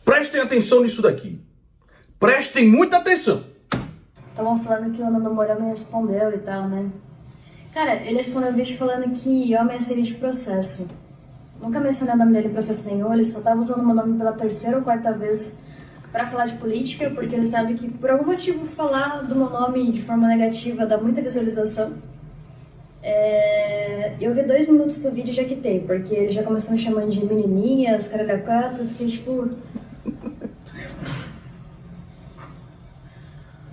Prestem atenção nisso daqui. Prestem muita atenção. Estavam falando que o Nando Moura me respondeu e tal, né? Cara, ele respondeu um vídeo falando que eu ameaçaria de processo. Nunca mencionei o nome dele em processo nenhum, ele só tava usando meu nome pela terceira ou quarta vez pra falar de política, porque ele sabe que por algum motivo falar do meu nome de forma negativa dá muita visualização. Eu vi 2 minutos do vídeo e já quitei, porque ele já começou me chamando de menininha, os caras da quatro, eu fiquei tipo...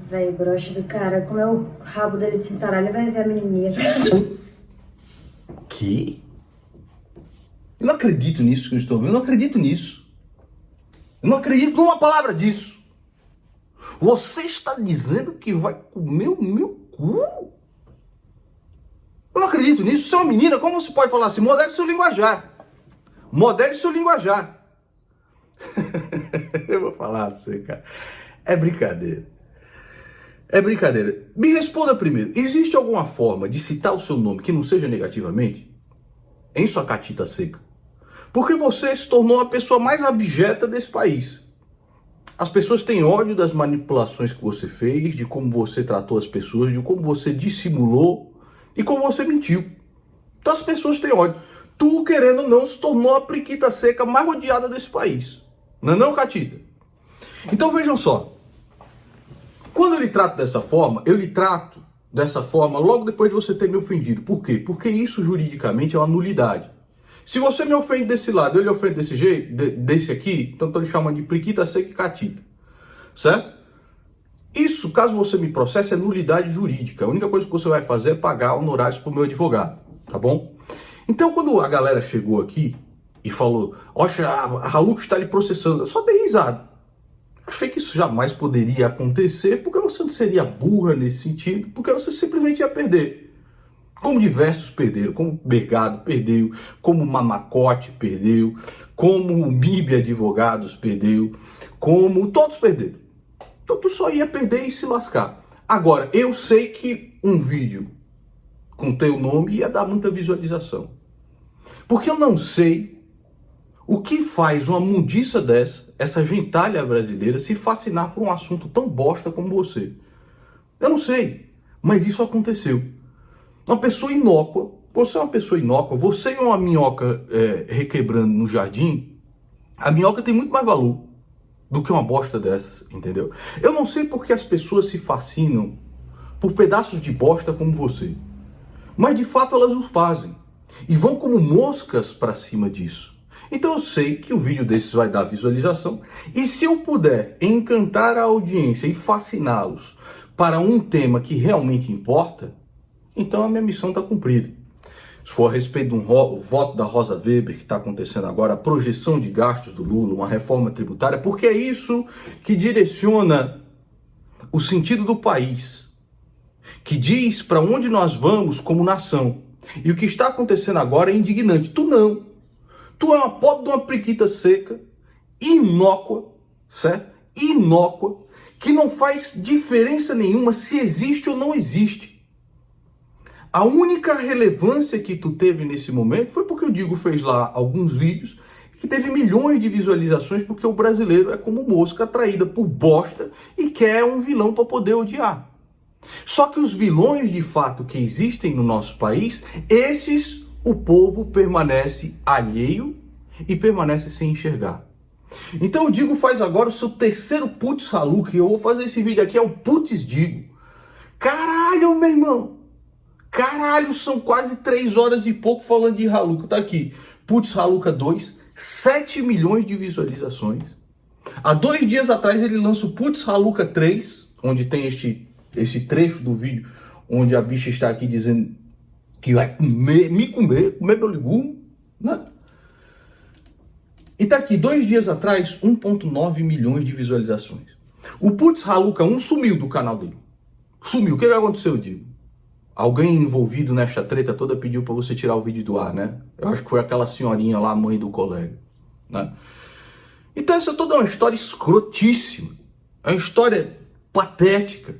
Véi, broche do cara, como é o rabo dele de cintaralho, ele vai ver a menininha. Que? Eu não acredito nisso que eu estou vendo. Eu não acredito nisso. Eu não acredito numa palavra disso. Você está dizendo que vai comer o meu cu? Eu não acredito nisso. Você é uma menina, como você pode falar assim? Modere seu linguajar. Modere seu linguajar. Eu vou falar pra você, cara. É brincadeira. É brincadeira. Me responda primeiro. Existe alguma forma de citar o seu nome que não seja negativamente? Em sua catita seca. Porque você se tornou a pessoa mais abjeta desse país. As pessoas têm ódio das manipulações que você fez, de como você tratou as pessoas, de como você dissimulou e como você mentiu. Então as pessoas têm ódio. Tu, querendo ou não, se tornou a priquita seca mais odiada desse país. Não é não, Catita? Então vejam só. Quando eu lhe trato dessa forma, eu lhe trato dessa forma logo depois de você ter me ofendido. Por quê? Porque isso juridicamente é uma nulidade. Se você me ofende desse lado, eu lhe ofendo desse jeito, desse aqui, então estou lhe chamando de priquita seca e catita. Certo? Isso, caso você me processe, é nulidade jurídica. A única coisa que você vai fazer é pagar honorários para o meu advogado. Tá bom? Então, quando a galera chegou aqui e falou, oxa, a Haluk está lhe processando, eu só dei risada. Achei que isso jamais poderia acontecer, porque você não seria burra nesse sentido, porque você simplesmente ia perder. Como diversos perderam, como Bergado perdeu, como Mamacote perdeu, como o MIB Advogados perdeu, como todos perderam. Então tu só ia perder e se lascar. Agora, eu sei que um vídeo com teu nome ia dar muita visualização. Porque eu não sei o que faz uma mundiça dessa, essa gentalha brasileira, se fascinar por um assunto tão bosta como você. Eu não sei, mas isso aconteceu. Uma pessoa inócua, você é uma pessoa inócua, você é uma minhoca requebrando no jardim, a minhoca tem muito mais valor do que uma bosta dessas, entendeu? Eu não sei porque as pessoas se fascinam por pedaços de bosta como você, mas de fato elas o fazem e vão como moscas para cima disso. Então eu sei que um vídeo desses vai dar visualização e se eu puder encantar a audiência e fasciná-los para um tema que realmente importa, então a minha missão está cumprida. Se for a respeito de o voto da Rosa Weber que está acontecendo agora, a projeção de gastos do Lula, uma reforma tributária, porque é isso que direciona o sentido do país, que diz para onde nós vamos como nação. E o que está acontecendo agora é indignante. Tu não. Tu é uma pobre de uma priquita seca, inócua, certo? Inócua, que não faz diferença nenhuma se existe ou não existe. A única relevância que tu teve nesse momento foi porque o Digo fez lá alguns vídeos que teve milhões de visualizações porque o brasileiro é como mosca atraída por bosta e quer um vilão para poder odiar. Só que os vilões de fato que existem no nosso país, esses o povo permanece alheio e permanece sem enxergar. Então o Digo faz agora o seu terceiro Putz Haluk, eu vou fazer esse vídeo aqui, é o Putz Digo. Caralho, meu irmão! Caralho, são quase 3 horas e pouco falando de Haluk. Tá aqui, Putz Haluka 2, 7 milhões de visualizações. Há 2 dias atrás ele lança o Putz Haluka 3, onde tem esse trecho do vídeo, onde a bicha está aqui dizendo que vai comer meu legume, né? E tá aqui, 2 dias atrás, 1,9 milhões de visualizações. O Putz Haluka 1 sumiu do canal dele. Sumiu. O que aconteceu, Digo? Alguém envolvido nesta treta toda pediu para você tirar o vídeo do ar, né? Eu acho que foi aquela senhorinha lá, mãe do colega, né? Então essa toda é uma história escrotíssima. É uma história patética.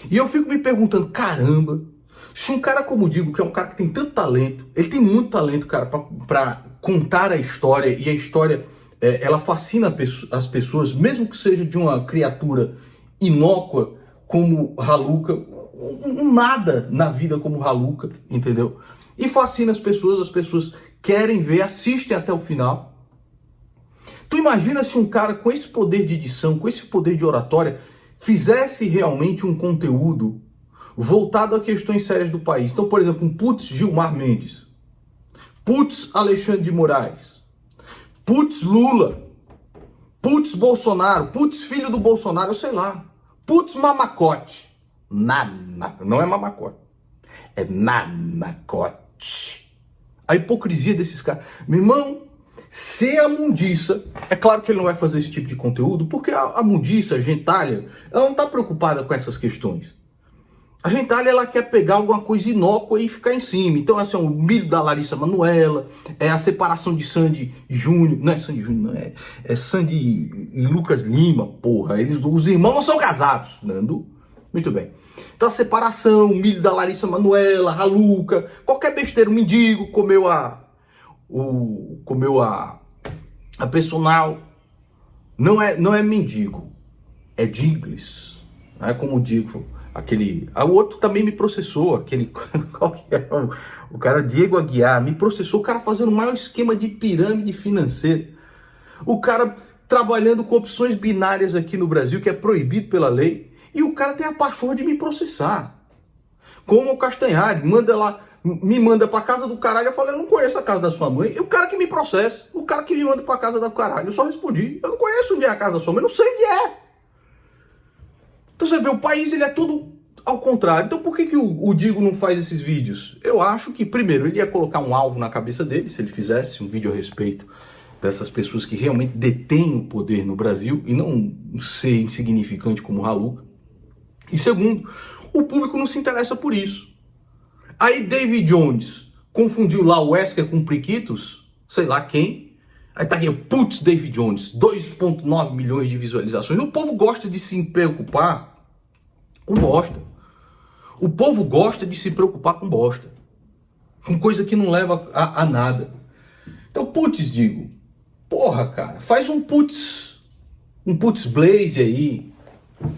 E eu fico me perguntando, caramba, se um cara como o Digo, que é um cara que tem tanto talento, ele tem muito talento, cara, para contar a história, e a história ela fascina as pessoas, mesmo que seja de uma criatura inócua como Raluca, um nada na vida como Raluca, entendeu? E fascina as pessoas querem ver, assistem até o final. Tu imagina se um cara com esse poder de edição, com esse poder de oratória, fizesse realmente um conteúdo voltado a questões sérias do país. Então, por exemplo, um putz Gilmar Mendes, putz Alexandre de Moraes, putz Lula, putz Bolsonaro, putz filho do Bolsonaro, sei lá, putz Mamacote. Não é Mamacote, é Mamacote. A hipocrisia desses caras. Meu irmão, se a mundiça, é claro que ele não vai fazer esse tipo de conteúdo, porque a mundiça, a gentalha, ela não está preocupada com essas questões. A gentalha, ela quer pegar alguma coisa inócua e ficar em cima. Então, assim, o milho da Larissa Manoela, é a separação de Sandy Júnior, não é Sandy Júnior, não, é Sandy e Lucas Lima, porra. Os irmãos não são casados, Nando. Muito bem. Então, a separação, o milho da Larissa Manoela, Raluca, qualquer besteira, um mendigo comeu a personal. Não é mendigo, é Diglis. Não é como digo, aquele... O outro também me processou, aquele... Qual que é? O cara Diego Aguiar me processou, o cara fazendo o maior esquema de pirâmide financeira. O cara trabalhando com opções binárias aqui no Brasil, que é proibido pela lei, e o cara tem a pachorra de me processar. Como o Castanhari, me manda pra casa do caralho. Eu falei, eu não conheço a casa da sua mãe. E o cara que me processa, o cara que me manda pra casa do caralho. Eu só respondi, eu não conheço onde é a casa da sua mãe, eu não sei onde é. Então você vê, o país ele é todo ao contrário. Então por que o Digo não faz esses vídeos? Eu acho que, primeiro, ele ia colocar um alvo na cabeça dele, se ele fizesse um vídeo a respeito dessas pessoas que realmente detêm o poder no Brasil, e não ser insignificante como Raluca. E segundo, o público não se interessa por isso. Aí David Jones confundiu lá o Wesker com Priquitos, sei lá quem. Aí tá aqui, putz, David Jones, 2,9 milhões de visualizações. O povo gosta de se preocupar com bosta. O povo gosta de se preocupar com bosta. Com coisa que não leva a nada. Então, putz, digo, porra, cara, faz um putz Blaze aí,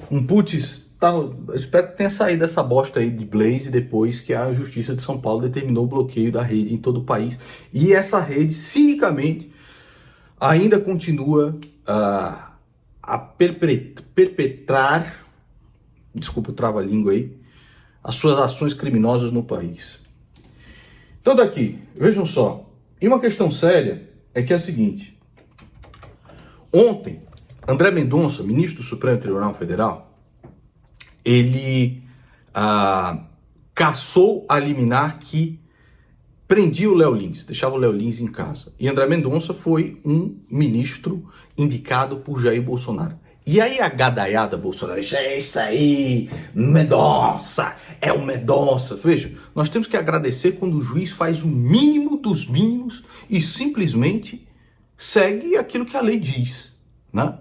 um putz... Tá, eu espero que tenha saído essa bosta aí de Blaze depois que a Justiça de São Paulo determinou o bloqueio da rede em todo o país. E essa rede, cinicamente, ainda continua a perpetrar, desculpa o trava-língua aí, as suas ações criminosas no país. Então daqui, vejam só, e uma questão séria é que é a seguinte. Ontem, André Mendonça, ministro do Supremo Tribunal Federal, ele cassou a liminar que prendia o Léo Lins, deixava o Léo Lins em casa. E André Mendonça foi um ministro indicado por Jair Bolsonaro. E aí a gadaiada bolsonarista, é isso aí, Mendonça, é o Mendonça. Veja, nós temos que agradecer quando o juiz faz o mínimo dos mínimos e simplesmente segue aquilo que a lei diz, né?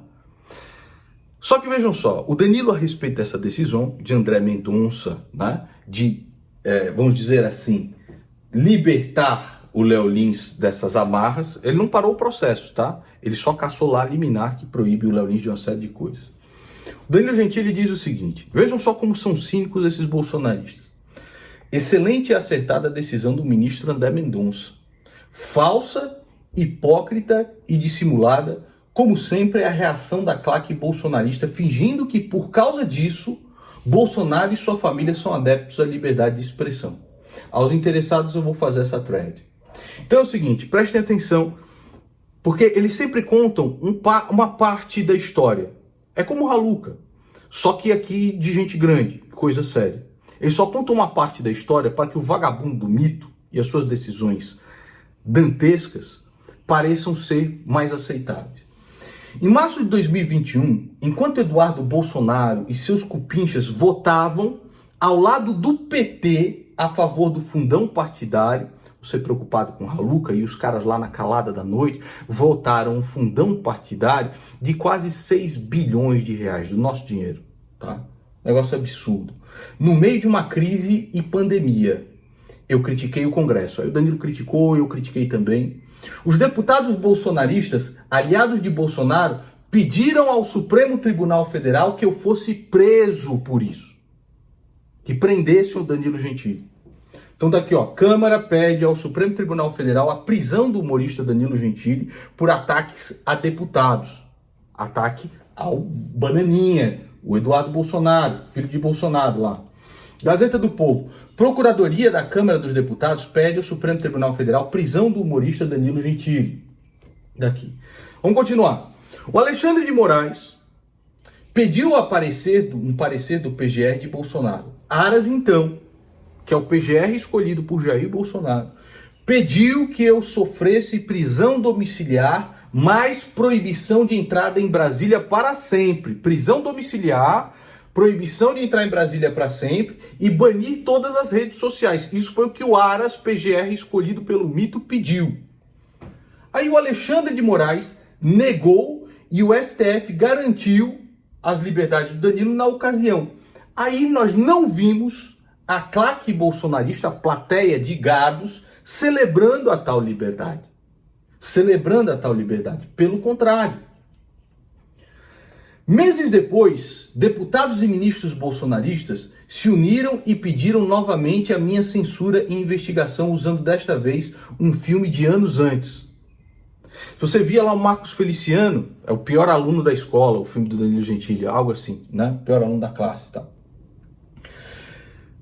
Só que vejam só, o Danilo, a respeito dessa decisão de André Mendonça, né, de, vamos dizer assim, libertar o Léo Lins dessas amarras, ele não parou o processo, tá? Ele só cassou lá a liminar que proíbe o Léo Lins de uma série de coisas. O Danilo Gentili diz o seguinte, vejam só como são cínicos esses bolsonaristas. Excelente e acertada a decisão do ministro André Mendonça. Falsa, hipócrita e dissimulada, como sempre, é a reação da claque bolsonarista, fingindo que, por causa disso, Bolsonaro e sua família são adeptos à liberdade de expressão. Aos interessados, eu vou fazer essa thread. Então é o seguinte, prestem atenção, porque eles sempre contam uma parte da história. É como o Raluca, só que aqui de gente grande, coisa séria. Eles só contam uma parte da história para que o vagabundo do mito e as suas decisões dantescas pareçam ser mais aceitáveis. Em março de 2021, enquanto Eduardo Bolsonaro e seus cupinchas votavam ao lado do PT a favor do fundão partidário, você preocupado com Raluca e os caras lá na calada da noite, votaram um fundão partidário de quase 6 bilhões de reais do nosso dinheiro, tá? Negócio absurdo. No meio de uma crise e pandemia, eu critiquei o Congresso. Aí o Danilo criticou, eu critiquei também. Os deputados bolsonaristas, aliados de Bolsonaro, pediram ao Supremo Tribunal Federal que eu fosse preso por isso. Que prendesse o Danilo Gentili. Então tá aqui, ó. Câmara pede ao Supremo Tribunal Federal a prisão do humorista Danilo Gentili por ataques a deputados. Ataque ao Bananinha, o Eduardo Bolsonaro, filho de Bolsonaro lá. Gazeta do Povo. Procuradoria da Câmara dos Deputados pede ao Supremo Tribunal Federal prisão do humorista Danilo Gentili. Daqui. Vamos continuar. O Alexandre de Moraes pediu um parecer do PGR de Bolsonaro. Aras, então, que é o PGR escolhido por Jair Bolsonaro, pediu que eu sofresse prisão domiciliar mais proibição de entrada em Brasília para sempre. Prisão domiciliar, proibição de entrar em Brasília para sempre e banir todas as redes sociais. Isso foi o que o Aras, PGR escolhido pelo mito, pediu. Aí o Alexandre de Moraes negou e o STF garantiu as liberdades do Danilo na ocasião. Aí nós não vimos a claque bolsonarista, a plateia de gados, celebrando a tal liberdade. Celebrando a tal liberdade. Pelo contrário. Meses depois, deputados e ministros bolsonaristas se uniram e pediram novamente a minha censura e investigação, usando desta vez um filme de anos antes. Você via lá o Marcos Feliciano, é o pior aluno da escola, o filme do Danilo Gentili, algo assim, né? Pior aluno da classe e tal.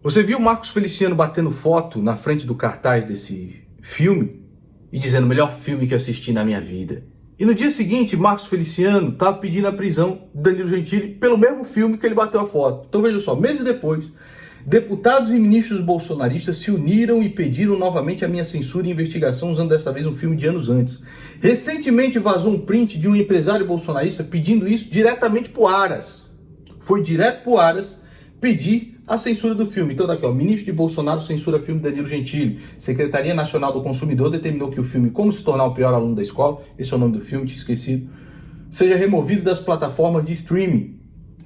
Você viu o Marcos Feliciano batendo foto na frente do cartaz desse filme e dizendo, melhor filme que assisti na minha vida. E no dia seguinte, Marcos Feliciano estava pedindo a prisão de Danilo Gentili pelo mesmo filme que ele bateu a foto. Então veja só, meses depois, deputados e ministros bolsonaristas se uniram e pediram novamente a minha censura e investigação, usando dessa vez um filme de anos antes. Recentemente vazou um print de um empresário bolsonarista pedindo isso diretamente para o Aras. Foi direto para o Aras pedir a censura do filme. Então daqui, ó, ministro de Bolsonaro censura filme Danilo Gentili. Secretaria Nacional do Consumidor determinou que o filme Como se tornar o pior aluno da escola, esse é o nome do filme, tinha esquecido, seja removido das plataformas de streaming,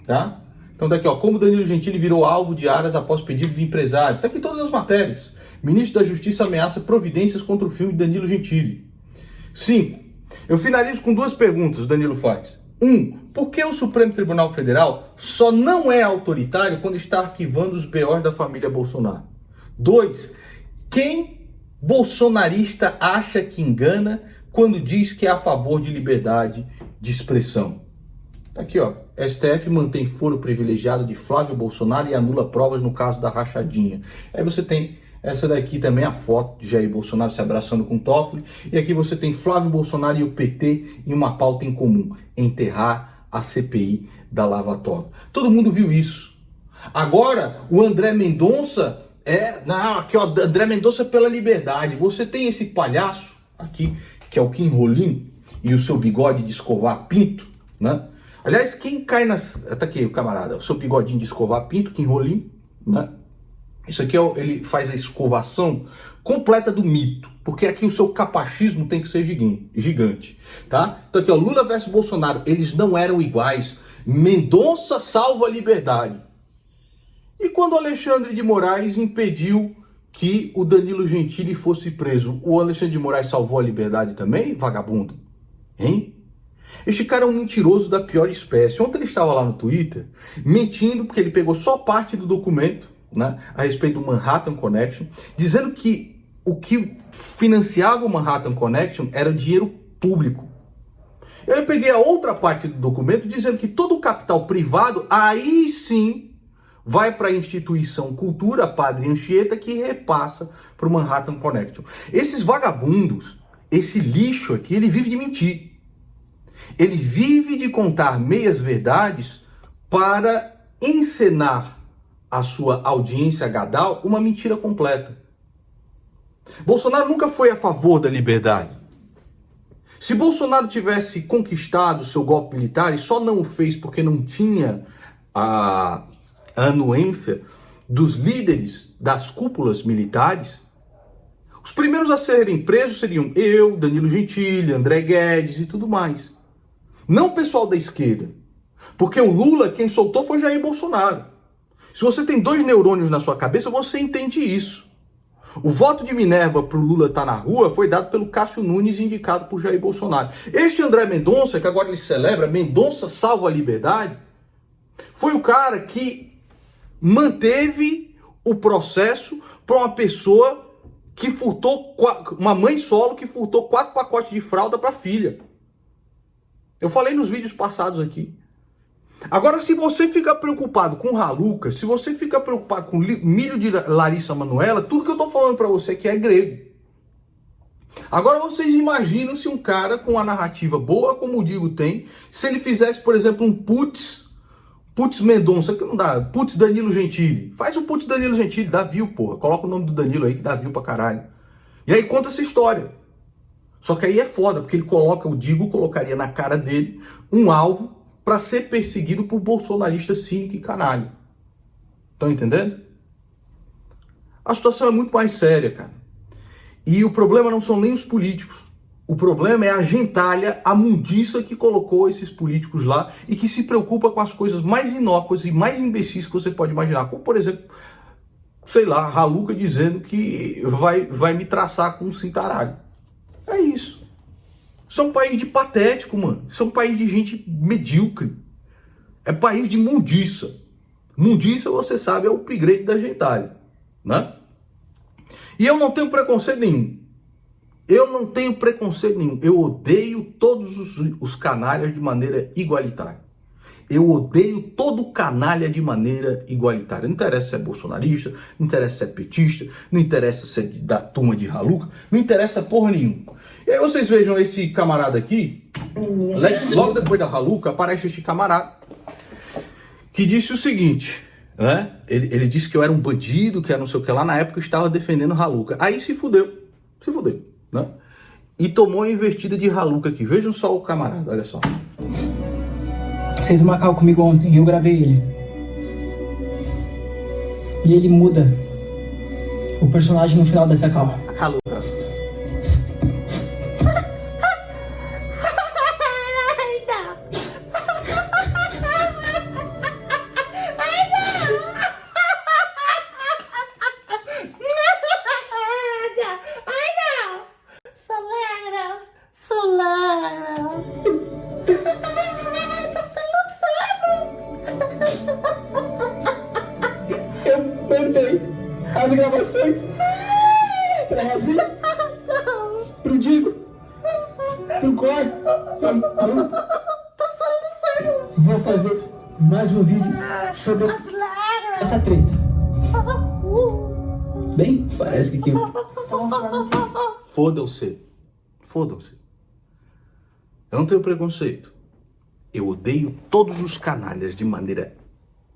tá? Então daqui, ó, como Danilo Gentili virou alvo de Aras após pedido do empresário. Tá aqui todas as matérias. Ministro da Justiça ameaça providências contra o filme Danilo Gentili. 5. Eu finalizo com duas perguntas, o Danilo faz. 1. Por que o Supremo Tribunal Federal só não é autoritário quando está arquivando os BOs da família Bolsonaro? 2. Quem bolsonarista acha que engana quando diz que é a favor de liberdade de expressão? Tá aqui, ó. STF mantém foro privilegiado de Flávio Bolsonaro e anula provas no caso da rachadinha. Aí você tem essa daqui também, a foto de Jair Bolsonaro se abraçando com Toffoli. E aqui você tem Flávio Bolsonaro e o PT em uma pauta em comum: enterrar a CPI da Lava Toga. Todo mundo viu isso. Agora, o André Mendonça aqui, ó, André Mendonça pela liberdade. Você tem esse palhaço aqui, que é o Kim Rolim, e o seu bigode de escovar pinto, né? Aliás, quem cai nas... Tá aqui o camarada, o seu bigodinho de escovar pinto, Kim Rolim, né? Isso aqui ele faz a escovação completa do mito, porque aqui o seu capachismo tem que ser gigante, tá? Então aqui, ó, Lula versus Bolsonaro, eles não eram iguais. Mendonça salva a liberdade. E quando Alexandre de Moraes impediu que o Danilo Gentili fosse preso, o Alexandre de Moraes salvou a liberdade também, vagabundo? Hein? Este cara é um mentiroso da pior espécie. Ontem ele estava lá no Twitter mentindo porque ele pegou só parte do documento, né, a respeito do Manhattan Connection, dizendo que o que financiava o Manhattan Connection era o dinheiro público. Eu peguei a outra parte do documento dizendo que todo o capital privado, aí sim, vai para a instituição Cultura Padre Anchieta, que repassa para o Manhattan Connection. Esses vagabundos, esse lixo aqui, ele vive de mentir. Ele vive de contar meias verdades para encenar a sua audiência gadal uma mentira completa. Bolsonaro nunca foi a favor da liberdade. Se Bolsonaro tivesse conquistado o seu golpe militar e só não o fez porque não tinha a anuência dos líderes das cúpulas militares, os primeiros a serem presos seriam eu, Danilo Gentili, André Guedes e tudo mais. Não o pessoal da esquerda. Porque o Lula, quem soltou foi Jair Bolsonaro. Se você tem dois neurônios na sua cabeça, você entende isso. O voto de Minerva para o Lula estar na rua foi dado pelo Cássio Nunes, indicado por Jair Bolsonaro. Este André Mendonça, que agora ele celebra, Mendonça Salva a Liberdade, foi o cara que manteve o processo para uma pessoa que furtou, uma mãe solo que furtou 4 pacotes de fralda para a filha. Eu falei nos vídeos passados aqui. Agora, se você fica preocupado com Raluca, se você fica preocupado com milho de Larissa Manoela, tudo que eu tô falando para você aqui é grego. Agora vocês imaginam se um cara com uma narrativa boa, como o Digo tem, se ele fizesse, por exemplo, um Putz Mendonça, que não dá, Putz Danilo Gentili. Faz o Putz Danilo Gentili, dá view, porra. Coloca o nome do Danilo aí que dá view pra caralho. E aí conta essa história. Só que aí é foda, porque ele coloca, o Digo colocaria na cara dele um alvo para ser perseguido por bolsonaristas cínico e canalha. Estão entendendo? A situação é muito mais séria, cara. E o problema não são nem os políticos. O problema é a gentalha, a mundiça que colocou esses políticos lá e que se preocupa com as coisas mais inócuas e mais imbecis que você pode imaginar. Como, por exemplo, sei lá, Raluca dizendo que vai me traçar com um cintaralho. É isso. Isso é um país de patético, mano. Isso é um país de gente medíocre. É país de mundiça. Mundiça, você sabe, é o upgrade da gentalha, né? E eu não tenho preconceito nenhum. Eu não tenho preconceito nenhum. Eu odeio todos os canalhas de maneira igualitária. Eu odeio todo canalha de maneira igualitária. Não interessa se é bolsonarista, não interessa se é petista, não interessa se é da turma de Raluca, não interessa porra nenhuma. E aí vocês vejam esse camarada aqui, logo depois da Raluca, aparece este camarada que disse o seguinte, né? Ele disse que eu era um bandido, que era não sei o que lá, na época eu estava defendendo Raluca. Aí se fudeu, né? E tomou a invertida de Raluca aqui. Vejam só o camarada, olha só. Fez uma call comigo ontem, eu gravei ele. E ele muda o personagem no final dessa call. Raluca. Eu mandei as gravações pra Yasmin, pro Digo, pro Cor. Vou fazer mais um vídeo sobre essa treta. Bem, parece que Fodam-se. Fodam-se. Eu não tenho preconceito. Eu odeio todos os canalhas de maneira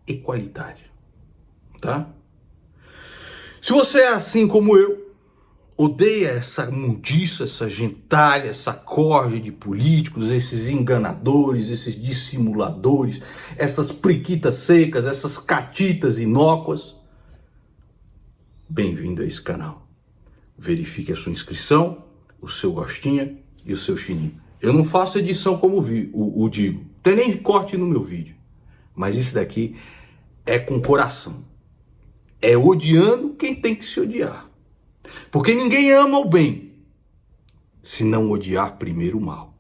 igualitária. Tá? Se você é assim como eu, odeia essa mundiça, essa gentalha, essa corja de políticos, esses enganadores, esses dissimuladores, essas priquitas secas, essas catitas inócuas, bem-vindo a esse canal. Verifique a sua inscrição, o seu gostinho e o seu chininho. Eu não faço edição como o Digo. Tem nem corte no meu vídeo. Mas isso daqui é com coração. É odiando quem tem que se odiar. Porque ninguém ama o bem se não odiar primeiro o mal.